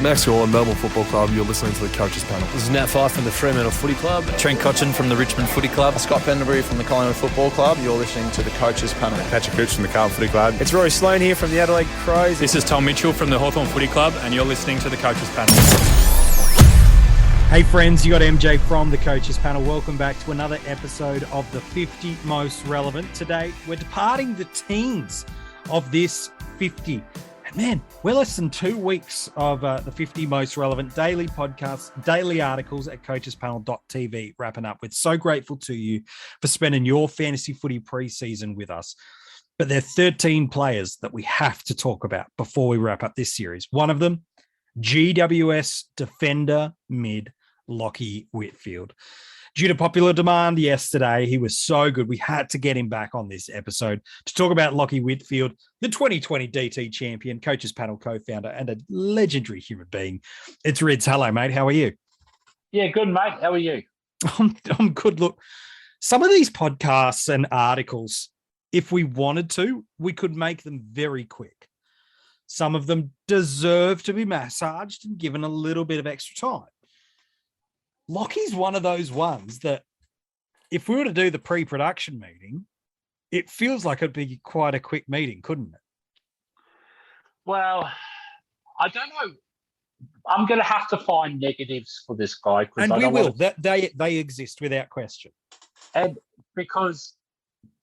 Max Gorlin, Melbourne Football Club. You're listening to the Coaches Panel. This is Nat Fyfe from the Fremantle Footy Club. Trent Cotchin from the Richmond Footy Club. Scott Pendlebury from the Collingwood Football Club. You're listening to the Coaches Panel. Patrick Cooch from the Carlton Footy Club. It's Rory Sloane here from the Adelaide Crows. This is Tom Mitchell from the Hawthorn Footy Club, and you're listening to the Coaches Panel. Hey friends, you got MJ from the Coaches Panel. Welcome back to another episode of the 50 Most Relevant. Today, we're departing the teens of this 50. And man, we're less than 2 weeks of the 50 Most Relevant daily podcasts, daily articles at coachespanel.tv wrapping up. We're so grateful to you for spending your fantasy footy preseason with us. But there are 13 players that we have to talk about before we wrap up this series. One of them, GWS defender mid Lachie Whitfield. Due to popular demand yesterday, he was so good. We had to get him back on this episode to talk about Lachie Whitfield, the 2020 DT champion, Coaches Panel co-founder, and a legendary human being. It's Rids. Hello, mate. How are you? Yeah, good, mate. How are you? I'm good. Look, some of these podcasts and articles, if we wanted to, we could make them very quick. Some of them deserve to be massaged and given a little bit of extra time. Lachie's one of those ones that if we were to do the pre-production meeting, it feels like it'd be quite a quick meeting, couldn't it? Well, I don't know. I'm going to have to find negatives for this guy. And we will. They exist without question. And because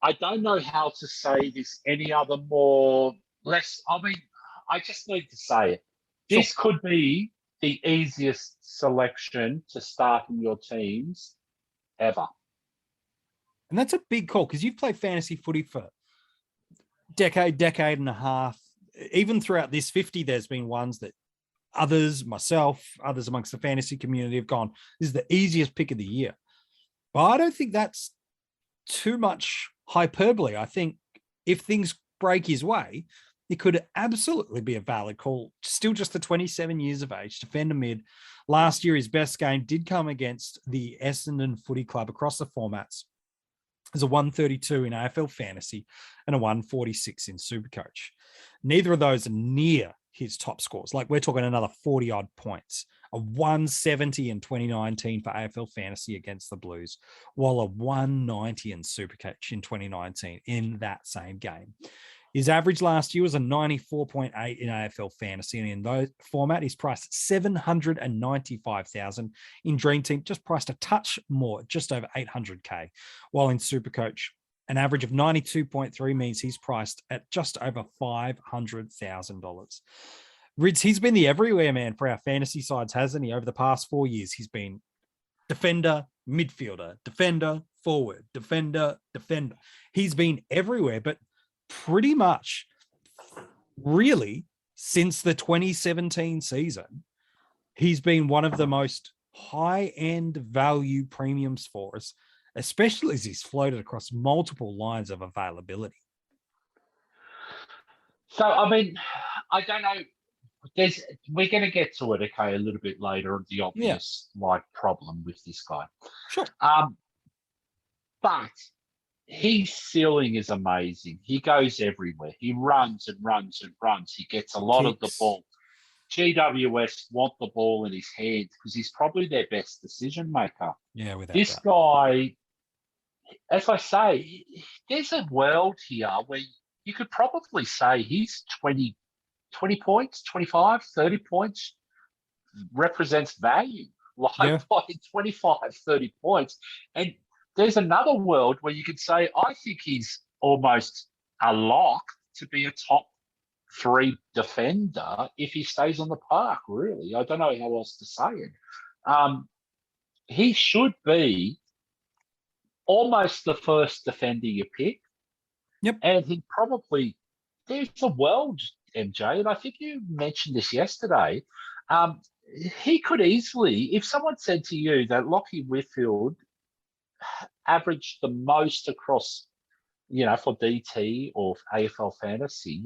I don't know how to say this any other more, less, I mean, I just need to say it. This could be the easiest selection to start in your teams ever. And that's a big call because you've played fantasy footy for decade and a half. Even throughout this 50, there's been ones that others, myself, others amongst the fantasy community have gone, this is the easiest pick of the year. But I don't think that's too much hyperbole. I think if things break his way, it could absolutely be a valid call. Still just the 27 years of age, defender mid. Last year, his best game did come against the Essendon Footy Club across the formats. There's a 132 in AFL Fantasy and a 146 in SuperCoach. Neither of those are near his top scores. Like we're talking another 40-odd points. A 170 in 2019 for AFL Fantasy against the Blues, while a 190 in SuperCoach in 2019 in that same game. His average last year was a 94.8 in AFL Fantasy, and in those format, he's priced $795,000. In DreamTeam, just priced a touch more, just over $800K. While in SuperCoach, an average of 92.3 means he's priced at just over $500,000. Rids, he's been the everywhere man for our fantasy sides, hasn't he? Over the past 4 years, he's been defender, midfielder, defender, forward, defender. He's been everywhere, but pretty much really since the 2017 season, he's been one of the most high-end value premiums for us, especially as he's floated across multiple lines of availability. So, I mean, I don't know. We're going to get to it, okay, a little bit later, the obvious problem with this guy. Sure. But his ceiling is amazing. He goes everywhere. He runs and runs and runs. He gets a lot of the ball. GWS want the ball in his hands because he's probably their best decision maker. Yeah, without this that. Guy, as I say, there's a world here where you could probably say he's 20 points, 25, 30 points represents value. Like 25, 30 points. And there's another world where you could say, I think he's almost a lock to be a top 3 defender if he stays on the park, really. I don't know how else to say it. He should be almost the first defender you pick. Yep. And he probably, there's a world, MJ, and I think you mentioned this yesterday. He could easily, if someone said to you that Lachie Whitfield averaged the most across, for DT or AFL Fantasy,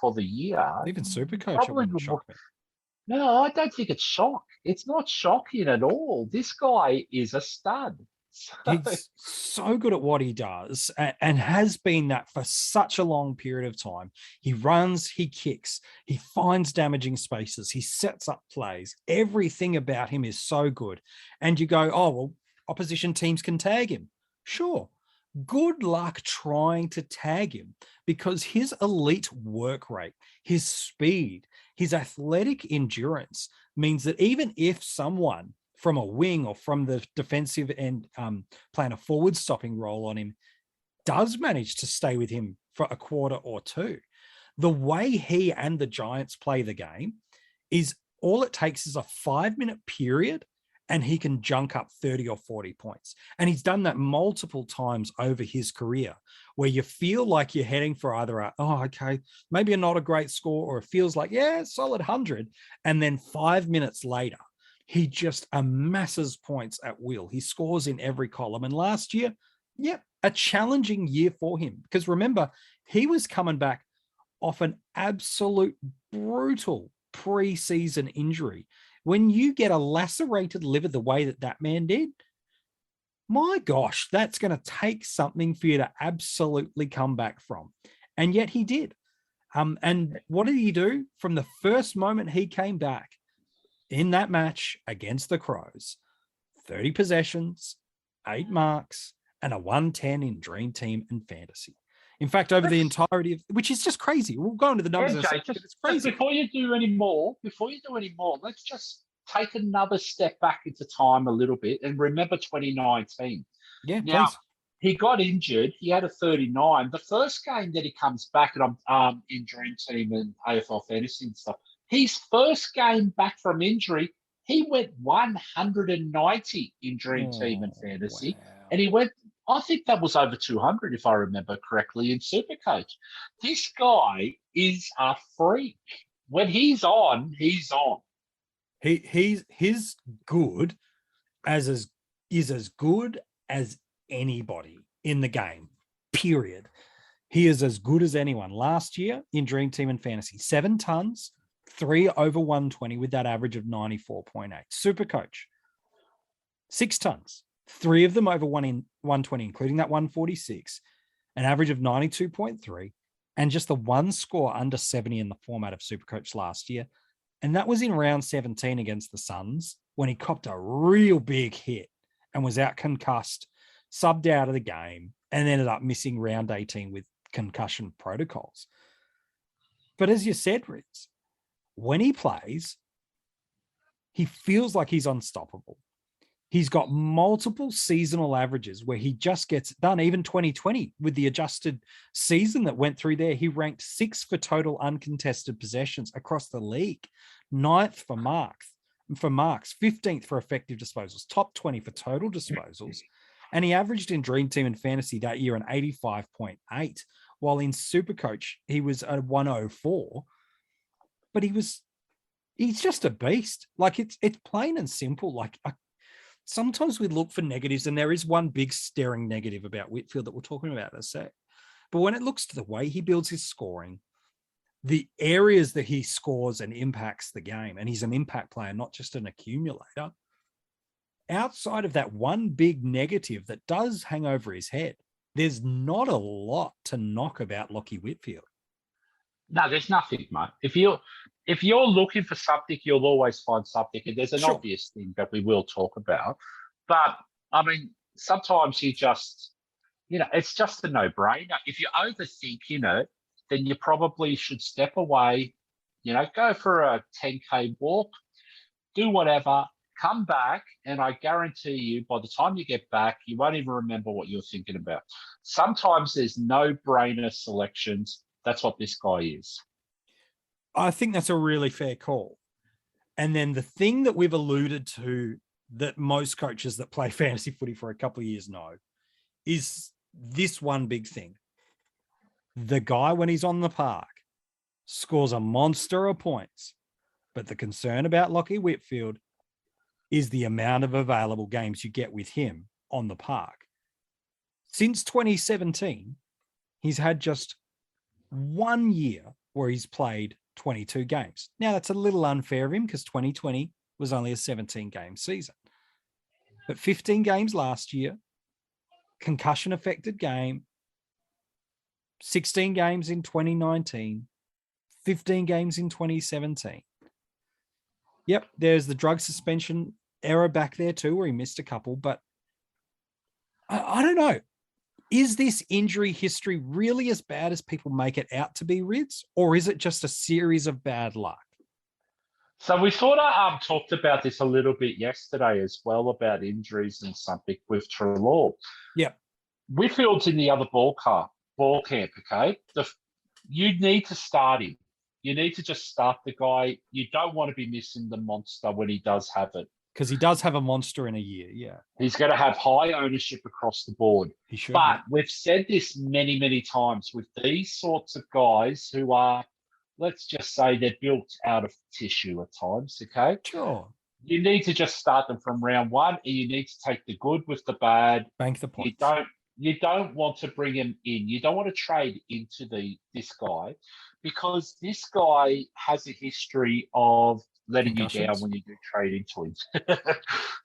for the year. Even SuperCoach wouldn't shock me. No, I don't think it's shock. It's not shocking at all. This guy is a stud. He's so good at what he does and has been that for such a long period of time. He runs, he kicks, he finds damaging spaces, he sets up plays. Everything about him is so good. And you go, oh, well, opposition teams can tag him. Sure. Good luck trying to tag him because his elite work rate, his speed, his athletic endurance means that even if someone from a wing or from the defensive end playing a forward stopping role on him does manage to stay with him for a quarter or two, the way he and the Giants play the game is all it takes is a 5-minute period and he can junk up 30 or 40 points. And he's done that multiple times over his career where you feel like you're heading for either maybe not a great score, or it feels like, solid 100. And then 5 minutes later, he just amasses points at will. He scores in every column. And last year, a challenging year for him. Because remember, he was coming back off an absolute brutal preseason injury. When you get a lacerated liver the way that man did, my gosh, that's going to take something for you to absolutely come back from. And yet he did. And what did he do? From the first moment he came back in that match against the Crows, 30 possessions, 8 marks, and a 110 in Dream Team and Fantasy. In fact, over the entirety of, which is just crazy. We'll go into the numbers. It's crazy. Before you do any more, let's just take another step back into time a little bit and remember 2019. Yeah, now, please. He got injured. He had a 39. The first game that he comes back, and I'm in Dream Team and AFL Fantasy and stuff, his first game back from injury, he went 190 in Dream Team and Fantasy. Wow. And he went, I think that was over 200, if I remember correctly, in SuperCoach. This guy is a freak. When he's on, he's on. He's good is as good as anybody in the game, period. He is as good as anyone. Last year in Dream Team and Fantasy, 7 tons, 3 over 120 with that average of 94.8. SuperCoach, 6 tons, 3 of them over 120, including that 146, an average of 92.3, and just the 1 score under 70 in the format of SuperCoach last year. And that was in round 17 against the Suns when he copped a real big hit and was out concussed, subbed out of the game, and ended up missing round 18 with concussion protocols. But as you said, Ritz, when he plays, he feels like he's unstoppable. He's got multiple seasonal averages where he just gets it done. Even 2020, with the adjusted season that went through there, he ranked 6th for total uncontested possessions across the league, 9th for marks, 15th for effective disposals, top 20 for total disposals. And he averaged in Dream Team and Fantasy that year an 85.8, while in SuperCoach, he was a 104. But he's just a beast. Like it's plain and simple. Like sometimes we look for negatives, and there is one big staring negative about Whitfield that we're talking about in a sec. But when it looks to the way he builds his scoring, the areas that he scores and impacts the game, and he's an impact player, not just an accumulator, outside of that one big negative that does hang over his head, there's not a lot to knock about Lachie Whitfield. No, there's nothing, mate. If you're looking for something, you'll always find something. And there's an obvious thing that we will talk about. But, I mean, sometimes you just, it's just a no-brainer. If you overthink, then you probably should step away, go for a 10K walk, do whatever, come back, and I guarantee you by the time you get back, you won't even remember what you're thinking about. Sometimes there's no-brainer selections. That's what this guy is. I think that's a really fair call. And then the thing that we've alluded to that most coaches that play fantasy footy for a couple of years know is this one big thing. The guy, when he's on the park, scores a monster of points. But the concern about Lachie Whitfield is the amount of available games you get with him on the park. Since 2017, he's had just 1 year where he's played 22 games. Now, that's a little unfair of him because 2020 was only a 17-game season. But 15 games last year, concussion affected game, 16 games in 2019, 15 games in 2017. Yep, there's the drug suspension error back there too, where he missed a couple, but I don't know. Is this injury history really as bad as people make it out to be, Rids? Or is it just a series of bad luck? So we sort of talked about this a little bit yesterday as well, about injuries and something with Trelaw. Yep. Whitfield's in the other ball camp, okay? You need to start him. You need to just start the guy. You don't want to be missing the monster when he does have it. Because he does have a monster in a year, yeah. He's going to have high ownership across the board. He should. But we've said this many, many times with these sorts of guys who are, let's just say they're built out of tissue at times, okay? Sure. You need to just start them from round one, and you need to take the good with the bad. Bank the points. You don't want to bring him in. You don't want to trade into this guy, because this guy has a history of letting you down when you do trade into him.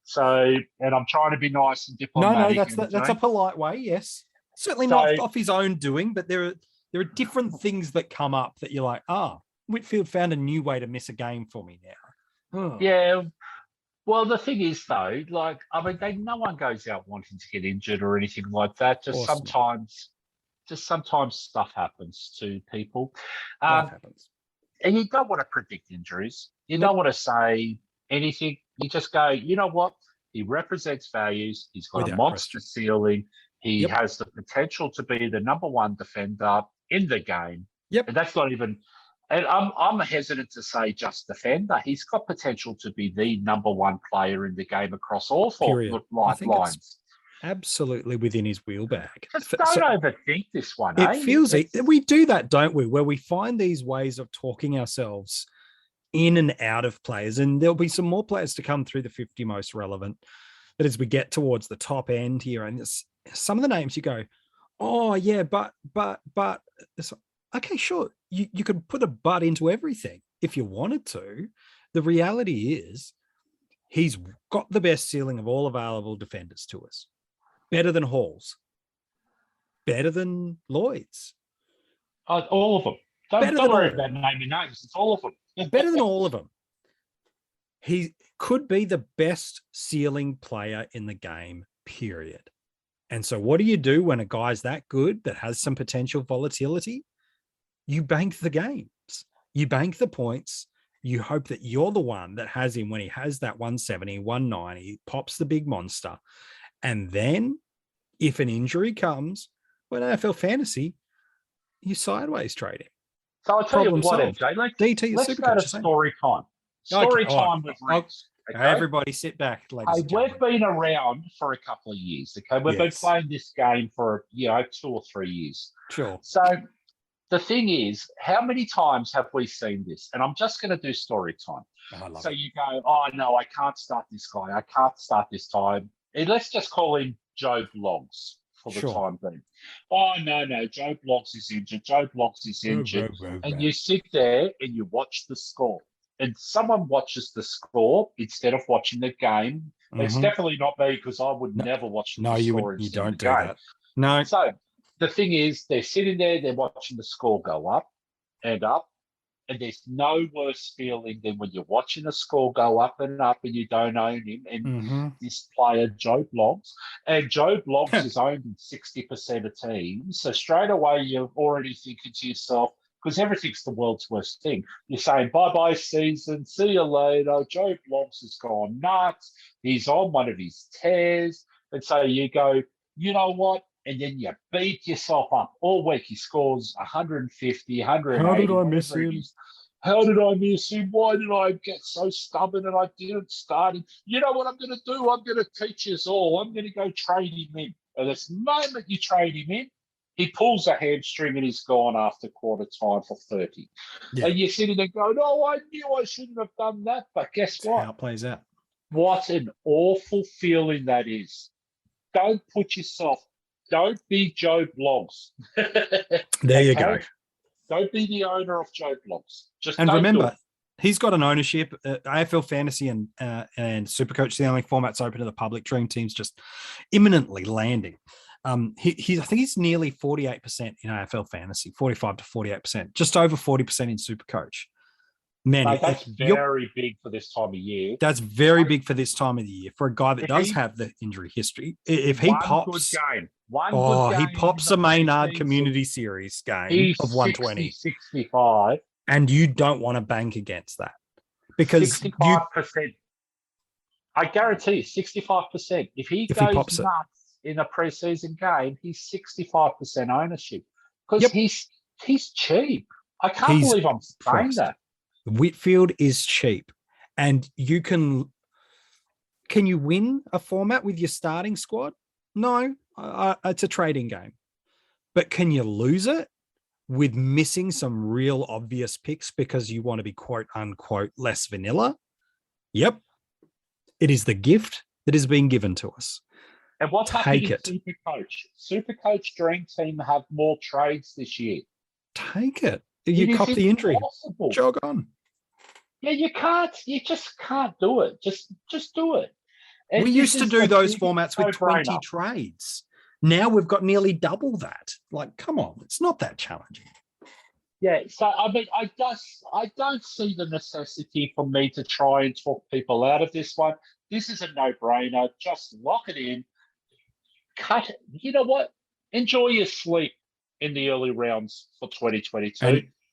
So, and I'm trying to be nice and diplomatic. No, that's a polite way, yes. Certainly not off his own doing, but there are different things that come up that you're like, Whitfield found a new way to miss a game for me now. Oh. Yeah. Well, the thing is, though, no one goes out wanting to get injured or anything like that. Just sometimes stuff happens to people. Life happens. And you don't want to predict injuries. You don't want to say anything. You just go, you know what? He represents values. He's got a monster ceiling. He has the potential to be the number one defender in the game. Yep. And that's not even, and I'm hesitant to say just defender. He's got potential to be the number one player in the game across all four lines. Absolutely within his wheel bag. Just don't overthink this one. It feels we do that, don't we? Where we find these ways of talking ourselves in and out of players, and there'll be some more players to come through the 50 most relevant. But as we get towards the top end here, and some of the names you go, oh yeah, but okay, sure, you could put a but into everything if you wanted to. The reality is, he's got the best ceiling of all available defenders to us. Better than Halls. Better than Lloyd's. All of them. Don't worry about naming names. It's all of them. Better than all of them. He could be the best ceiling player in the game, period. And so what do you do when a guy's that good, that has some potential volatility? You bank the games. You bank the points. You hope that you're the one that has him when he has that 170, 190, pops the big monster. And then if an injury comes, well, AFL fantasy, you sideways trade him. So I'll tell you what, MJ, let's go to story time. Story time with Rex. Okay? Everybody sit back, ladies and gentlemen. We've been around for a couple of years. Okay, we've been playing this game for 2 or 3 years. Sure. So the thing is, how many times have we seen this? And I'm just going to do story time. So you go, oh no, I can't start this guy. I can't start this time. And let's just call him Joe Blogs for the time being. Oh, no, Joe Blogs is injured. Joe Blogs is injured. And you sit there and you watch the score. And someone watches the score instead of watching the game. Mm-hmm. It's definitely not me, because I would never watch the score. You don't do that. No. So the thing is, they're sitting there, they're watching the score go up and up. And there's no worse feeling than when you're watching the score go up and you don't own him. And this player, Joe Blogs, and Joe Blogs is owned in 60% of teams. So straight away, you're already thinking to yourself, because everything's the world's worst thing. You're saying, bye-bye season, see you later. Joe Blogs has gone nuts. He's on one of his tears. And so you go, you know what? And then you beat yourself up all week. He scores 150, 180. How did I miss him? How did I miss him? Why did I get so stubborn and I didn't start him? You know what I'm going to do? I'm going to teach us all. I'm going to go trade him in. And the moment you trade him in, he pulls a hamstring and he's gone after quarter time for 30. Yeah. And you're sitting there going, oh, I knew I shouldn't have done that. But guess what? How it plays out. What an awful feeling that is. Don't be Joe Blogs. There you go. Don't be the owner of Joe Blogs. And remember, he's got an ownership. AFL Fantasy and SuperCoach, the only formats open to the public. Dream Team's just imminently landing. I think he's nearly 48% in AFL fantasy, 45 to 48%, just over 40% in SuperCoach. Man, Mate, that's very big for this time of year. That's very big for this time of the year for a guy that does have the injury history. If he pops, he pops a Maynard Community Series game of 120, 65, and you don't want to bank against that because 65%. I guarantee you, 65%. If he goes nuts in a preseason game, he's 65% ownership because he's cheap. I can't believe I'm saying that. Whitfield is cheap, and can you win a format with your starting squad? No, it's a trading game. But can you lose it with missing some real obvious picks because you want to be quote unquote less vanilla? Yep. It is the gift that is being given to us. And what's happening in SuperCoach? SuperCoach DreamTeam have more trades this year. Take it. You cop the injury. Jog on. Yeah, you can't. You just can't do it. Just do it. And we used to do those formats with 20 trades. Now we've got nearly double that. Like, come on, it's not that challenging. Yeah, so I mean, I don't see the necessity for me to try and talk people out of this one. This is a no-brainer. Just lock it in. Cut. You know what? Enjoy your sleep in the early rounds for 2022.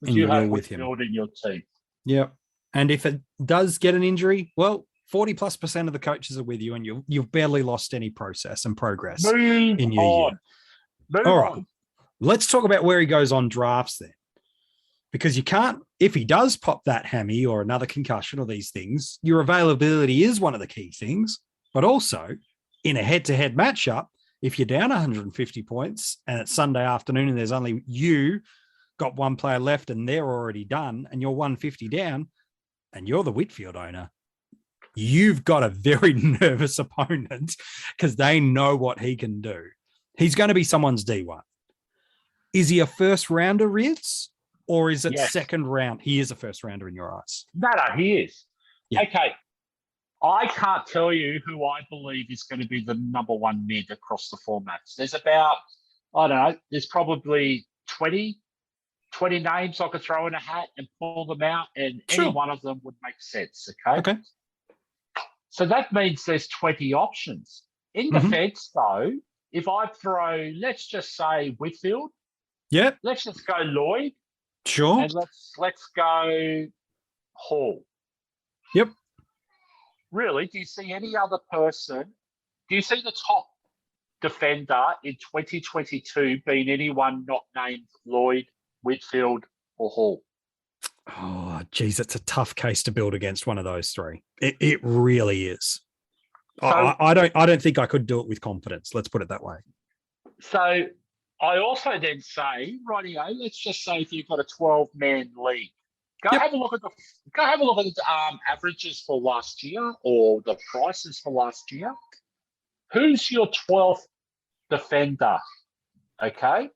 And you have Whitfield in your team. Yep. And if it does get an injury, well, 40+% of the coaches are with you, and you've barely lost any process and progress in your year. All right. Let's talk about where he goes on drafts then. Because you can't, if he does pop that hammy or another concussion or these things, your availability is one of the key things. But also, in a head-to-head matchup, if you're down 150 points and it's Sunday afternoon and there's only you got one player left and they're already done and you're 150 down and you're the Whitfield owner, you've got a very nervous opponent because they know what he can do. He's going to be someone's D1. Is he a first rounder, Riz? Or is it second round? He is a first rounder in your eyes. No, he is. Yeah. Okay. I can't tell you who I believe is going to be the number one mid across the formats. There's about, I don't know, there's probably 20 names I could throw in a hat and pull them out, and any one of them would make sense, okay? So that means there's 20 options. In defense, though, if I throw, let's just say Whitfield. Yep. Let's just go Lloyd. Sure. And let's go Hall. Yep. Really, do you see any other person? Do you see the top defender in 2022 being anyone not named Lloyd, Whitfield, or Hall? Oh, geez, it's a tough case to build against one of those three. It really is. So, I don't think I could do it with confidence. Let's put it that way. So I also then say, rightio, let's just say if you've got a 12-man league, go have a look at the averages for last year or the prices for last year. Who's your 12th defender? Okay.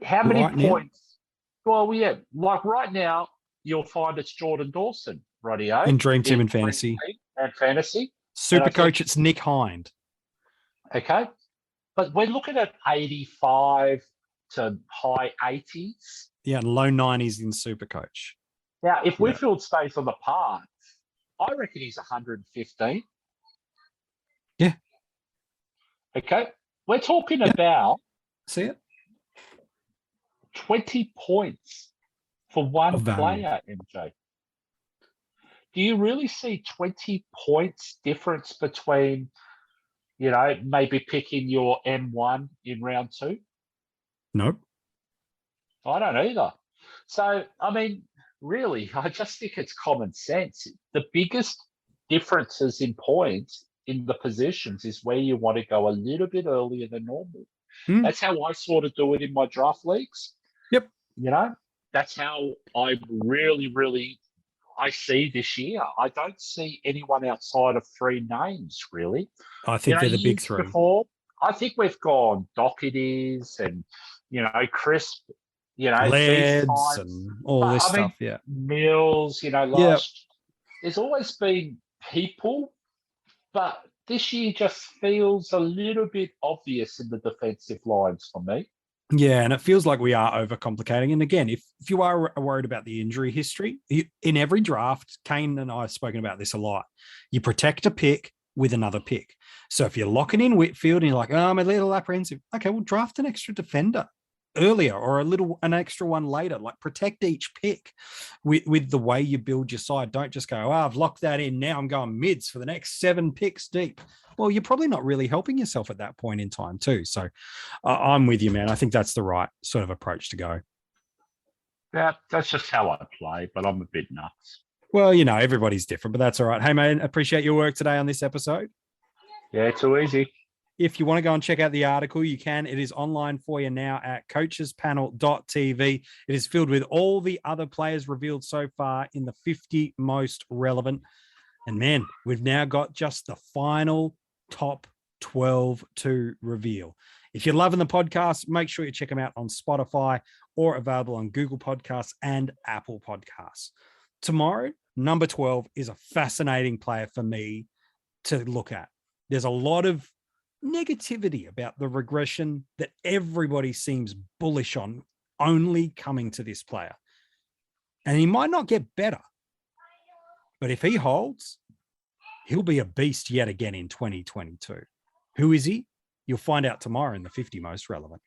How many points? Well, yeah, like right now, you'll find it's Jordan Dawson, rightio. In DreamTeam and Fantasy. And Fantasy. SuperCoach, it's Nick Hind. Okay. But we're looking at 85 to high 80s. Yeah, and low 90s in SuperCoach. Now, if Whitfield stays on the path, I reckon he's 115. Yeah. Okay. We're talking about see it 20 points for one player, MJ. Do you really see 20 points difference between, you know, maybe picking your M1 in round 2? Nope. I don't either. So, I mean, really, I just think it's common sense. The biggest differences in points in the positions is where you want to go a little bit earlier than normal. That's how I sort of do it in my draft leagues. Yep. You know, that's how I really I see this year. I don't see anyone outside of 3 names, really. I think they're the big 3. Before, I think we've gone Docketies and, you know, Crisp, you know, Lads and all this stuff, Mills, you know, there's always been people, but this year just feels a little bit obvious in the defensive lines for me. Yeah, and it feels like we are overcomplicating. And again, if you are worried about the injury history, in every draft, Kane and I have spoken about this a lot. You protect a pick with another pick. So if you're locking in Whitfield and you're like, oh, I'm a little apprehensive, okay, well, draft an extra defender earlier or an extra one later. Like protect each pick with the way you build your side. Don't just go, oh, I've locked that in. Now I'm going mids for the next 7 picks deep. Well, you're probably not really helping yourself at that point in time too. So I'm with you, man. I think that's the right sort of approach to go. Yeah, that's just how I play, but I'm a bit nuts. Well, you know, everybody's different, but that's all right. Hey, man, appreciate your work today on this episode. Yeah, too easy. If you want to go and check out the article, you can. It is online for you now at coachespanel.tv. It is filled with all the other players revealed so far in the 50 most relevant. And man, we've now got just the final top 12 to reveal. If you're loving the podcast, make sure you check them out on Spotify or available on Google Podcasts and Apple Podcasts. Tomorrow, number 12 is a fascinating player for me to look at. There's a lot of negativity about the regression that everybody seems bullish on only coming to this player. And he might not get better, but if he holds, he'll be a beast yet again in 2022. Who is he? You'll find out tomorrow in the 50 most relevant.